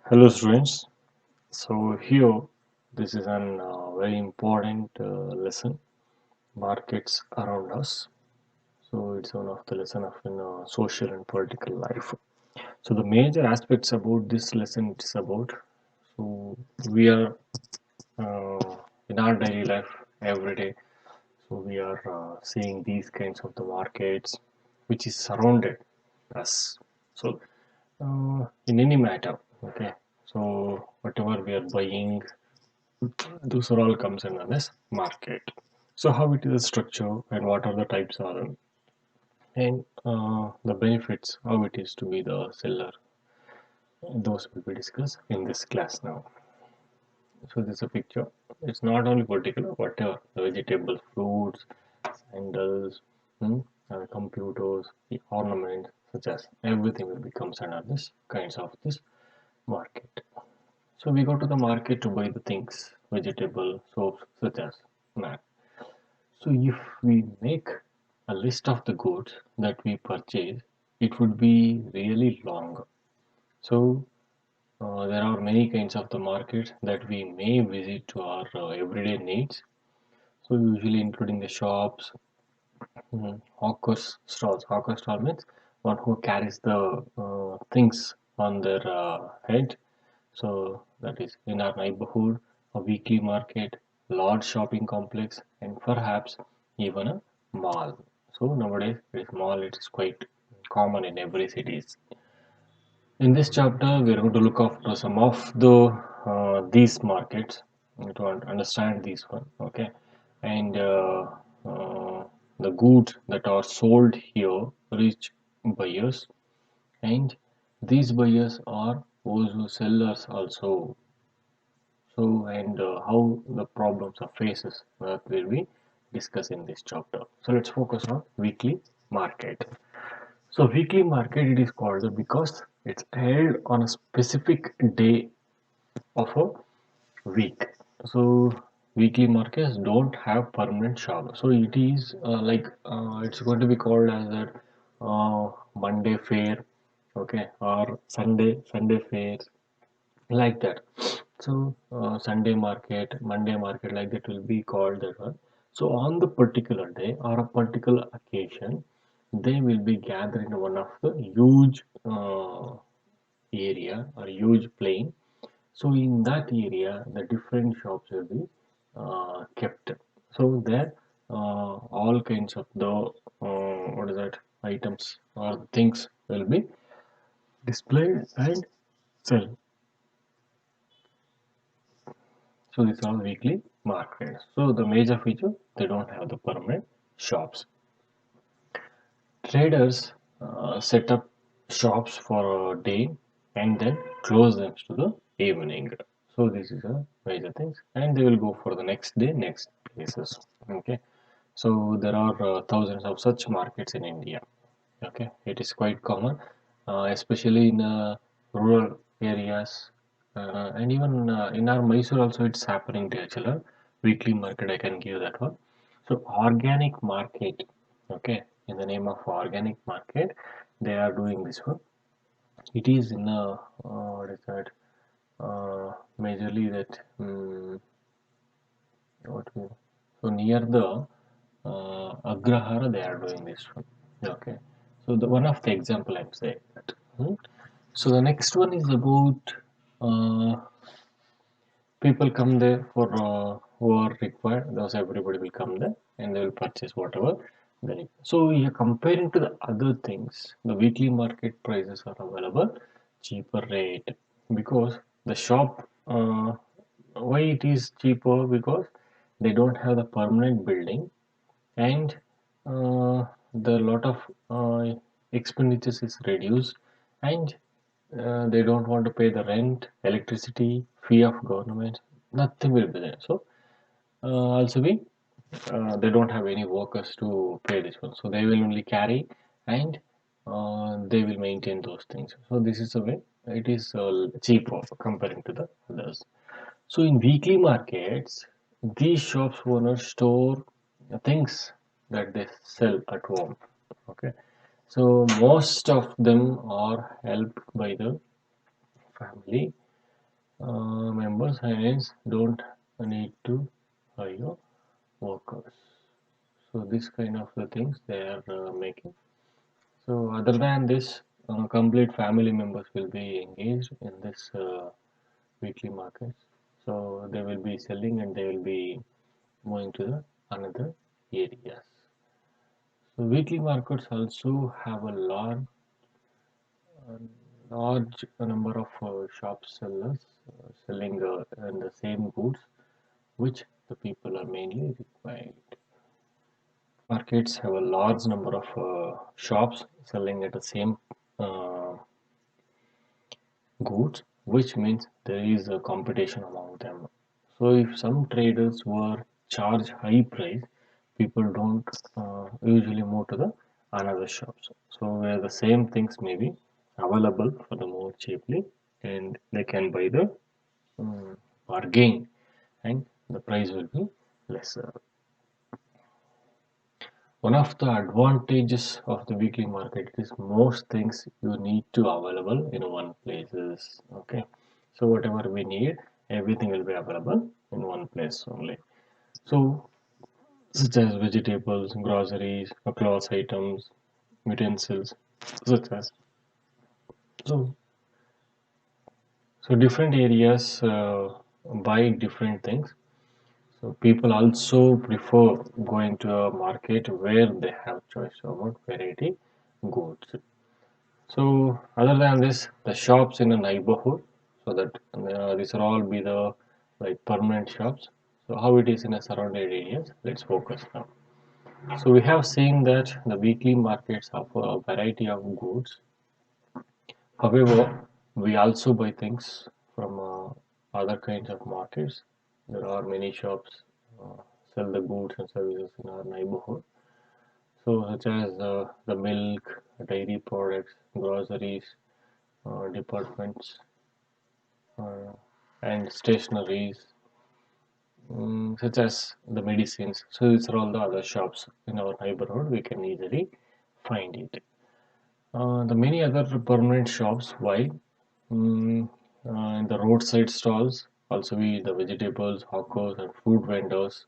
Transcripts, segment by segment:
Hello students. So here this is an very important lesson, markets around us. So it's one of the lesson of social and political life. So the major aspects about this lesson it's about, so we are in our daily life every day. So we are seeing these kinds of the markets which is surrounded us. So in any matter, okay. So whatever we are buying, those are all comes under this market. So how it is structured and what are the types are them, and the benefits, how it is to be the seller. Those will be discussed in this class now. So this is a picture. It's not only particular, whatever the vegetables, fruits, sandals, computers, the ornaments, such as everything will become under this kinds of this market. So we go to the market to buy the things, vegetable, soaps, such as mat. So if we make a list of the goods that we purchase, it would be really long. So there are many kinds of the markets that we may visit to our everyday needs. So usually including the shops, hawkers stalls. Hawker stall means one who carries the things on their head. So that is in our neighborhood, a weekly market, large shopping complex, and perhaps even a mall. So nowadays, this mall it is quite common in every cities. In this chapter, we are going to look after some of the these markets to understand this one. Okay, and the goods that are sold here reach buyers, and these buyers are also sellers also. So, and how the problems are faces that will be discussed in this chapter. So let's focus on weekly market. So weekly market it is called because it's held on a specific day of a week. So weekly markets don't have permanent shop. So it is it's going to be called as that Monday fair, okay, or Sunday fair, like that. So Sunday market, Monday market, like that will be called that one. So on the particular day or a particular occasion, they will be gathered in one of the huge area or huge plain. So in that area, the different shops will be kept. So there, all kinds of the what is that items or things will be displayed and sell. So these are weekly markets. So the major feature, they don't have the permanent shops. Traders set up shops for a day and then close them to the evening. So this is a major things, and they will go for the next day, next places. Okay. So there are thousands of such markets in India. Okay, it is quite common, especially in rural areas, and even in our Mysore also it's happening there, children. Weekly market, I can give that one. So organic market, okay, in the name of organic market, they are doing this one. It is in a what is that? Majorly that what we, so near the Agrahara they are doing this one. Okay, so the one of the example I'm saying that. So the next one is about uh, people come there for who are required. Those everybody will come there and they will purchase whatever they need. So yeah, comparing to the other things, the weekly market prices are available cheaper rate because the shop. Why it is cheaper? Because they don't have the permanent building and the lot of expenditures is reduced, and they don't want to pay the rent, electricity, fee of government, nothing will be there. So also be they don't have any workers to pay this one, so they will only carry and they will maintain those things. So this is a way it is cheaper comparing to the others. So in weekly markets, these shops owners store things that they sell at home. Okay, so most of them are helped by the family. Members hence don't need to hire workers. So this kind of the things they are making. So other than this, complete family members will be engaged in this weekly markets. So they will be selling and they will be moving to the another areas. So weekly markets also have a large number of shop sellers selling in the same goods which the people are mainly requiring. Markets have a large number of shops selling at the same uh, goods, which means there is a competition among them. So if some traders were charge high price, people don't usually move to the another shops. So where the same things may be available for the more cheaply, and they can buy the bargain, and the price will be lesser. One of the advantages of the weekly market is most things you need to available in one places. Okay, so whatever we need, everything will be available in one place only. So such as vegetables, groceries, clothes items, utensils, such as so different areas buy different things. So people also prefer going to a market where they have choice about variety goods. So other than this, the shops in a neighborhood, so that these will all be the like permanent shops. So how it is in a surrounded areas, let's focus now. So we have seen that the weekly markets offer a variety of goods. However, we also buy things from other kinds of markets. There are many shops sell the goods and services in our neighborhood. So such as the milk, dairy products, groceries, departments, uh, and stationaries, such as the medicines. So these are all the other shops in our neighborhood. We can easily find it. The many other permanent shops, while mm, in the roadside stalls, also we the vegetables, hawkers, and food vendors,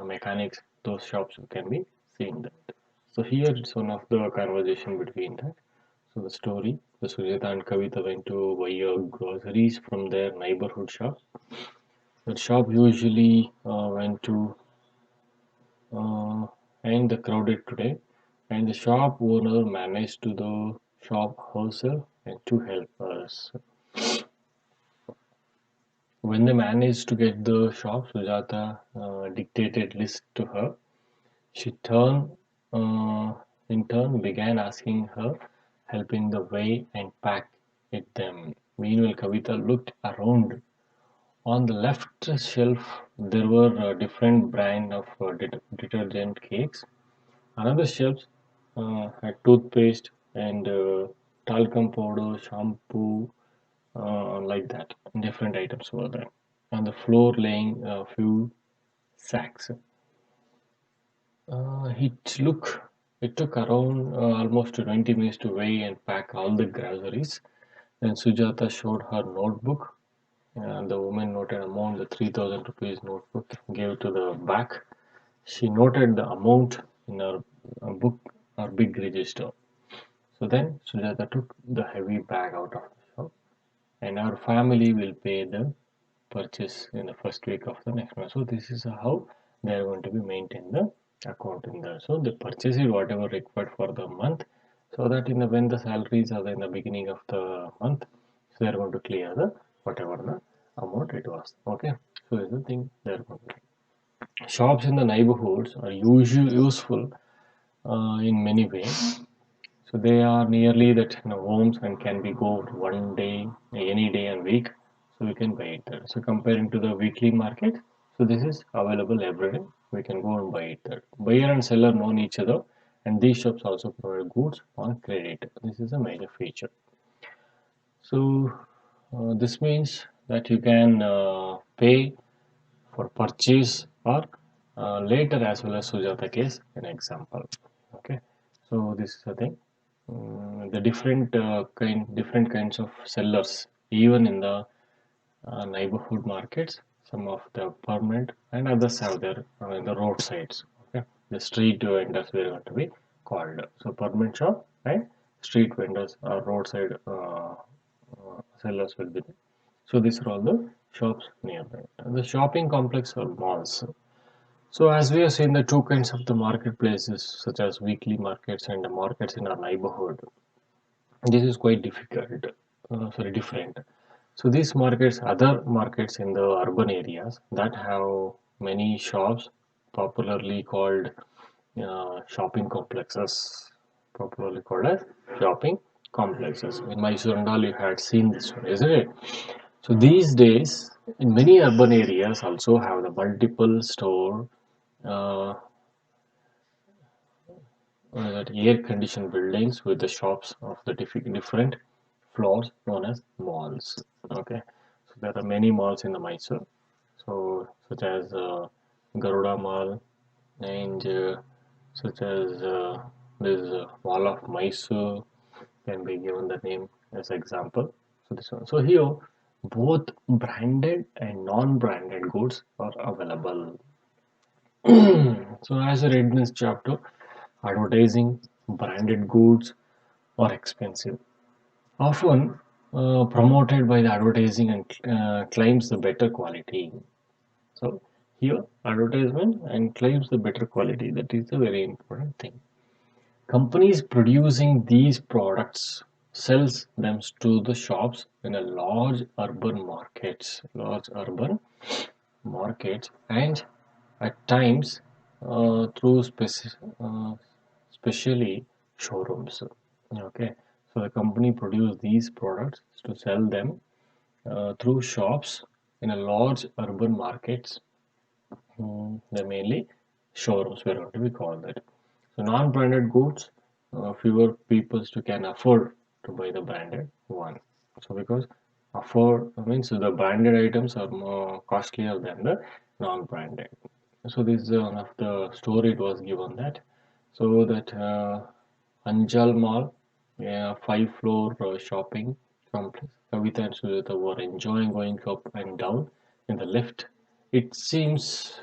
mechanics, those shops you can be seeing that. So here it's one of the conversation between that. So the story, the Sujata and Kavita went to buy groceries from their neighborhood shop. The shop usually went to uh, and the crowded today, and the shop owner managed to the shop herself and to help us. When they managed to get the shop, Sujata dictated list to her. She uh, in turn began asking her, helping the way and pack it them. Meanwhile, Kavita looked around. On the left shelf, there were different brand of detergent cakes. Another shelf had toothpaste and talcum powder, shampoo, like that. Different items were there. On the floor, laying a few sacks. It took around almost 20 minutes to weigh and pack all the groceries. Then Sujata showed her notebook, and the woman noted amount, the 3,000 rupees notebook, gave to the back. She noted the amount in her book or big register. So then Sujata took the heavy bag out of the shop, and our family will pay the purchase in the first week of the next month. So this is how they are going to be maintain the account in there. So they purchase it whatever required for the month, so that in the when the salaries are in the beginning of the month, so they are going to clear the whatever the amount it was. Okay, so this is the thing they are going to do. Shops in the neighborhoods are usually useful in many ways. So they are nearly that homes and can be go one day, any day and week. So we can buy it there. So comparing to the weekly market, so this is available every day. We can go and buy it there. Buyer and seller know each other, and these shops also provide goods on credit. This is a major feature. So this means that you can pay for purchase or later as well as Sujata case an example. Okay, so this is the thing. The different kinds of sellers Even in the neighborhood markets, some of the permanent and others have their in the roadsides. Okay, the street vendors were going to be called. So permanent shop and street vendors or roadside sellers will be there. So these are all the shops nearby. The shopping complex or malls. So as we have seen the two kinds of the marketplaces such as weekly markets and the markets in our neighborhood. This is quite difficult, different. So these markets, other markets in the urban areas that have many shops, popularly called shopping complexes, popularly called as shopping complexes. In Mysore and all, you had seen this one, isn't it? So these days, in many urban areas, also have the multiple store uh, that air-conditioned buildings with the shops of the different floors known as malls. Okay, so there are many malls in the Mysore. So such as Garuda Mall and such as this Wall of Mysore can be given the name as example. So this one. So here both branded and non-branded goods are available. So as I read in this chapter, advertising branded goods are expensive, often promoted by the advertising and claims the better quality. So here advertisement and claims the better quality. That is a very important thing. Companies producing these products sells them to the shops in a large urban markets, and at times through specially showrooms. Okay, so the company produce these products to sell them through shops in a large urban markets. They're mainly showrooms. We're going to be called that. So non-branded goods, fewer people can afford to buy the branded one. So because afford means the branded items are more costlier than the non-branded. So this is one of the story it was given that. So that Anjal Mall, yeah, 5 floor shopping complex. Kavita and Sujata were enjoying going up and down in the lift. It seems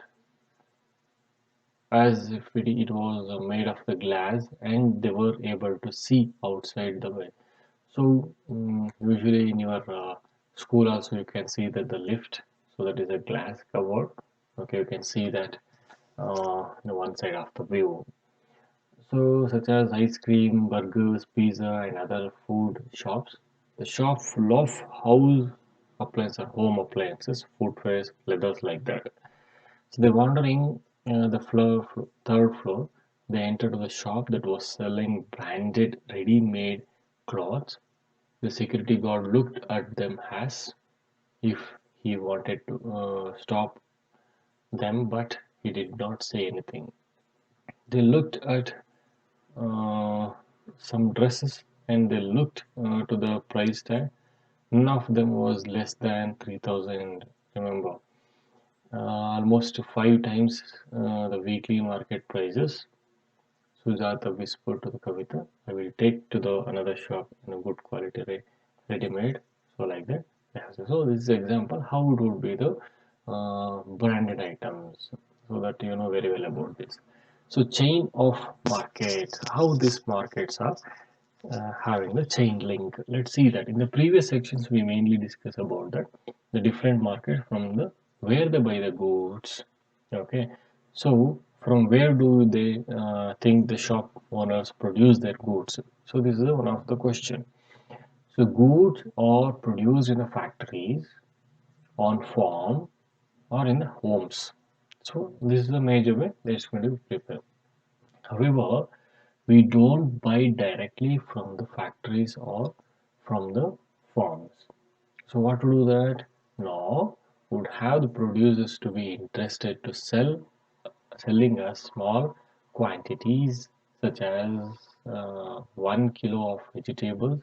as if it was made of the glass and they were able to see outside the way. So usually in your school also you can see that the lift, so that is a glass cover. Okay, you can see that one side of the view. So such as ice cream, burgers, pizza and other food shops. The shop full of house appliances or home appliances, footwears, leathers like that. So they're wandering third floor. They entered the shop that was selling branded ready-made clothes. The security guard looked at them as if he wanted to stop them, but he did not say anything. They looked at uh, some dresses and they looked to the price tag. None of them was less than 3,000. Remember, almost 5 times the weekly market prices. Sujata whispered to the Kavita, I will take to the another shop in a good quality ready-made. So like that. Yeah, so this is example how it would be the branded items. So that you know very well about this. So chain of markets, how these markets are having the chain link. Let's see that in the previous sections we mainly discuss about that the different markets from the where they buy the goods. Okay, so from where do they think the shop owners produce their goods? So this is one of the question. So goods are produced in the factories, on farm, or in the homes. So this is the major way that's going to be prepared. However, we don't buy directly from the factories or from the farms. So what to do that? Now would have the producers to be interested to selling us small quantities such as 1 kilo of vegetables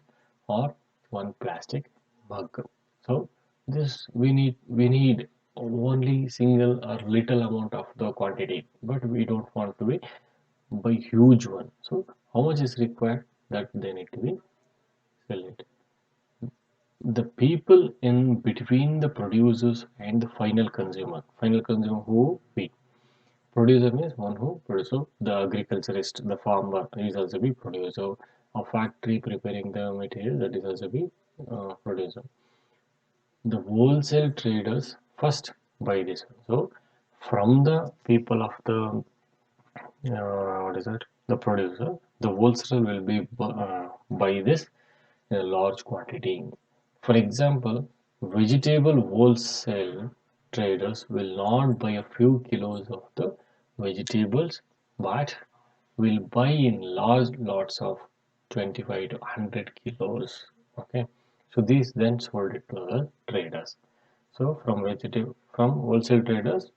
or one plastic mug. So this we need only single or little amount of the quantity, but we don't want to be by huge one. So how much is required that they need to be sell it. the people in between the producers and the final consumer who we. Producer means one who produces. So the agriculturist, the farmer is also be producer. A factory preparing the material, that is also be producer. The wholesale traders first buy this one. So from the people of the what is it? The producer, the wholesaler will be buy this in a large quantity. For example, vegetable wholesale traders will not buy a few kilos of the vegetables, but will buy in large lots of 25 to 100 kilos. Okay, so these then sold it to the traders. So from wholesale traders,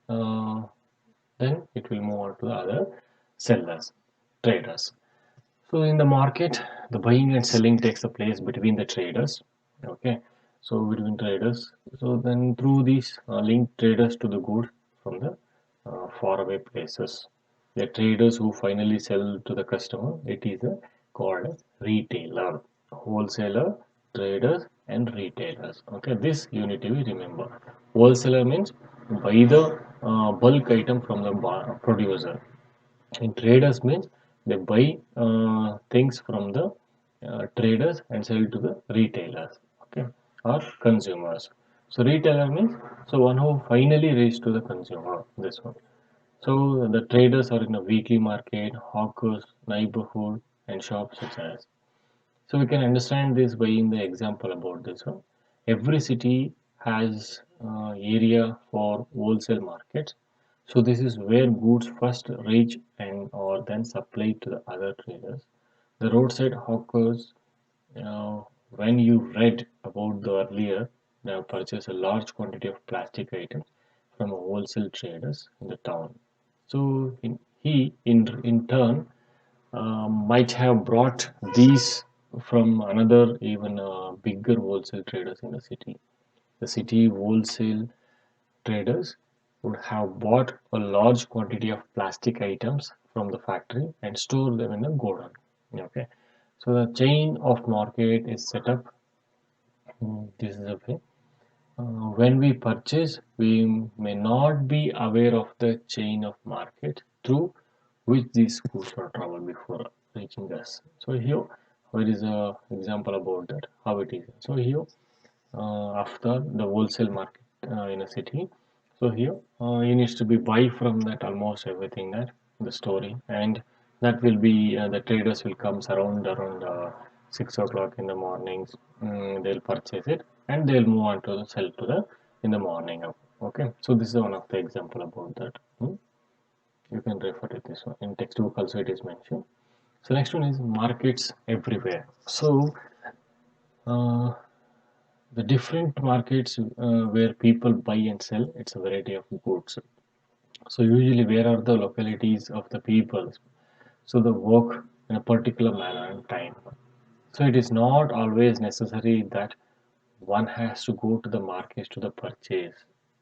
uh, then it will move on to the other sellers, traders. So in the market, the buying and selling takes the place between the traders. Okay, so between traders. So then through these link traders to the goods from the faraway places. The traders who finally sell to the customer, it is called a retailer, wholesaler, traders, and retailers. Okay, this you need to remember. Wholesaler means buy the bulk item from the producer, and traders means they buy things from the traders and sell to the retailers, okay, or consumers. So retailer means so one who finally reaches to the consumer. This one. So the traders are in a weekly market, hawkers, neighborhood, and shops such as. So we can understand this by in the example about this one. Every city has area for wholesale markets. So this is where goods first reach and or then supplied to the other traders. The roadside hawkers, when you read about the earlier, they have purchased a large quantity of plastic items from wholesale traders in the town. So in turn might have brought these from another even bigger wholesale traders in the city. The city wholesale traders would have bought a large quantity of plastic items from the factory and store them in a godown. Okay, so the chain of market is set up. This is a way. When we purchase, we may not be aware of the chain of market through which these goods were traveled before reaching us. So here, there is a example about that how it is. So here, after the wholesale market in a city, so here you needs to be buy from that almost everything that the story, and that will be the traders will comes around 6 o'clock in the mornings. They'll purchase it and they'll move on to the sell to the in the morning. Okay, so this is one of the example about that. You can refer to this one in textbook also it is mentioned. So next one is markets everywhere. So uh, the different markets where people buy and sell, it's a variety of goods. So usually where are the localities of the people? So the work in a particular manner and time. So it is not always necessary that one has to go to the markets to the purchase.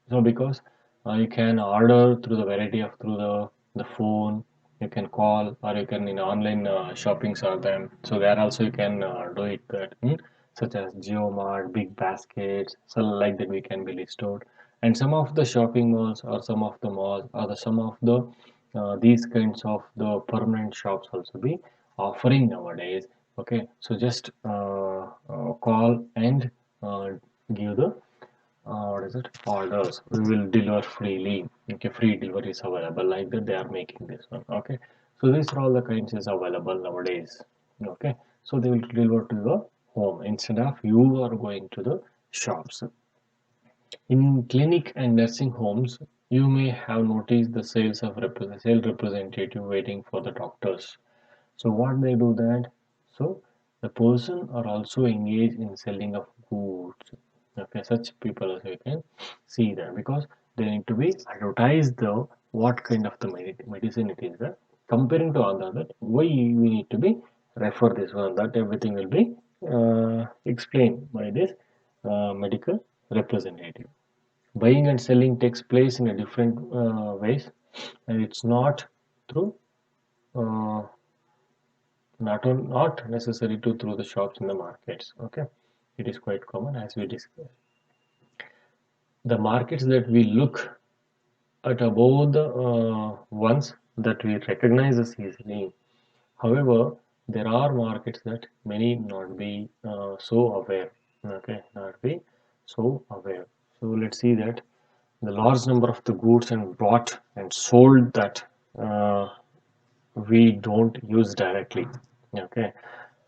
So because you can order through the variety of through the phone, you can call or you can in online shoppings are them. So there also you can do it that such as GeoMart, Big Baskets, so like that we can be listed. And some of the shopping malls or some of the malls or some of the these kinds of the permanent shops also be offering nowadays. Okay, so just call and uh, give the what is it orders, we will deliver freely. Okay, free delivery is available like that they are making this one. Okay, so these are all the kinds is available nowadays. Okay, so they will deliver to your home instead of you are going to the shops. In clinic and nursing homes, you may have noticed the sales representative waiting for the doctors. So what they do that? So the person are also engaged in selling of goods. Okay, such people also you can see that because they need to be advertised the what kind of the medicine it is that comparing to other why we need to be refer this one that everything will be explained by this medical representative. Buying and selling takes place in a different ways, and it's not through uh, not necessary to through the shops in the markets. Okay, It is quite common as we discussed. The markets that we look at above the ones that we recognize as easily. However, there are markets that many not be so aware. Okay, not be so aware. So let's see that the large number of the goods and bought and sold that uh, we don't use directly. Okay,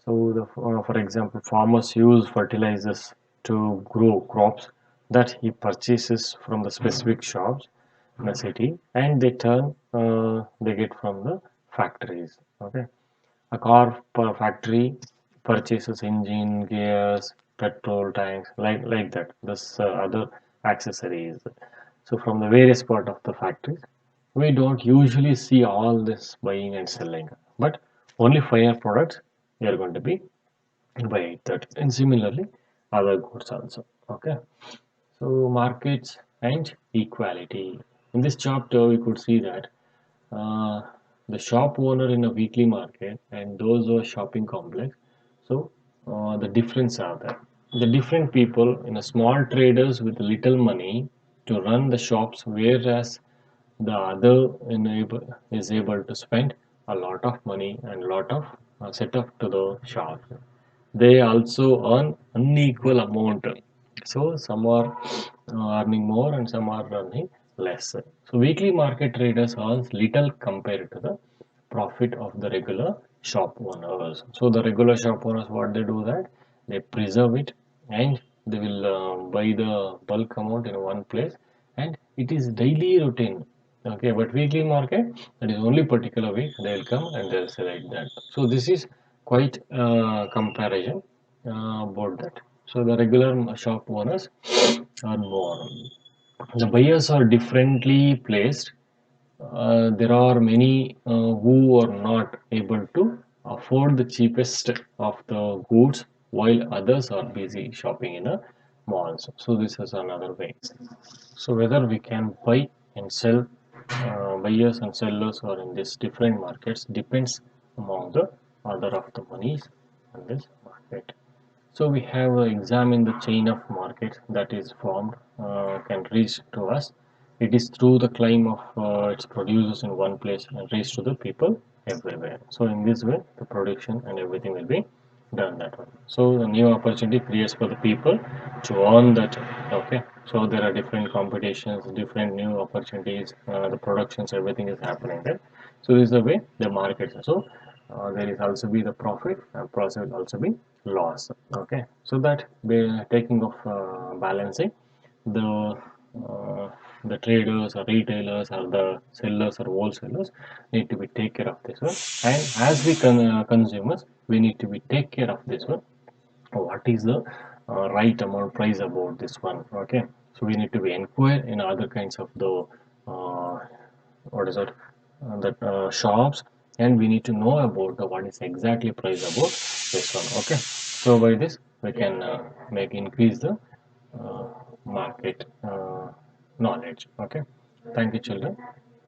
so for example, farmers use fertilizers to grow crops that he purchases from the specific shops in the city, and they get from the factories. Okay, a car factory purchases engine, gears, petrol tanks, like that. This other accessories. So from the various part of the factories, we don't usually see all this buying and selling, but only final products we are going to be buying that, and similarly other goods also. Okay, so markets and equality. In this chapter, we could see that uh, the shop owner in a weekly market and those who are shopping complex. So the difference are there. The different people in a small traders with little money to run the shops, whereas the other is able to spend a lot of money and a lot of set up to the shop. They also earn unequal amount. So some are earning more and some are earning less. So weekly market traders earns little compared to the profit of the regular shop owners. So the regular shop owners, what they do that they preserve it and they will buy the bulk amount in one place, and it is daily routine. Okay, but weekly market, that is only particular week they will come and they'll select that. So this is quite comparison about that. So the regular shop owners earn more. The buyers are differently placed. There are many who are not able to afford the cheapest of the goods, while others are busy shopping in a malls. So this is another way. So whether we can buy and sell, buyers and sellers are in these different markets depends among the other of the monies in this market. So we have examined the chain of markets that is formed, can reach to us. It is through the claim of its producers in one place and reach to the people everywhere. So in this way, the production and everything will be done that way. So the new opportunity creates for the people to earn that. Okay. So there are different competitions, different new opportunities, the productions, everything is happening there. So this is the way the markets. So there is also be the profit and profit will also be loss. Okay, so that taking of balancing the uh, the traders or retailers or the sellers or wholesalers need to be take care of this one, and as we consumers we need to be take care of this one. What is the right amount price about this one? Okay, so we need to be inquire in other kinds of the uh, what is it that shops, and we need to know about the what is exactly price about this one. Okay, so by this we can make increase the uh, market knowledge. Okay, thank you children.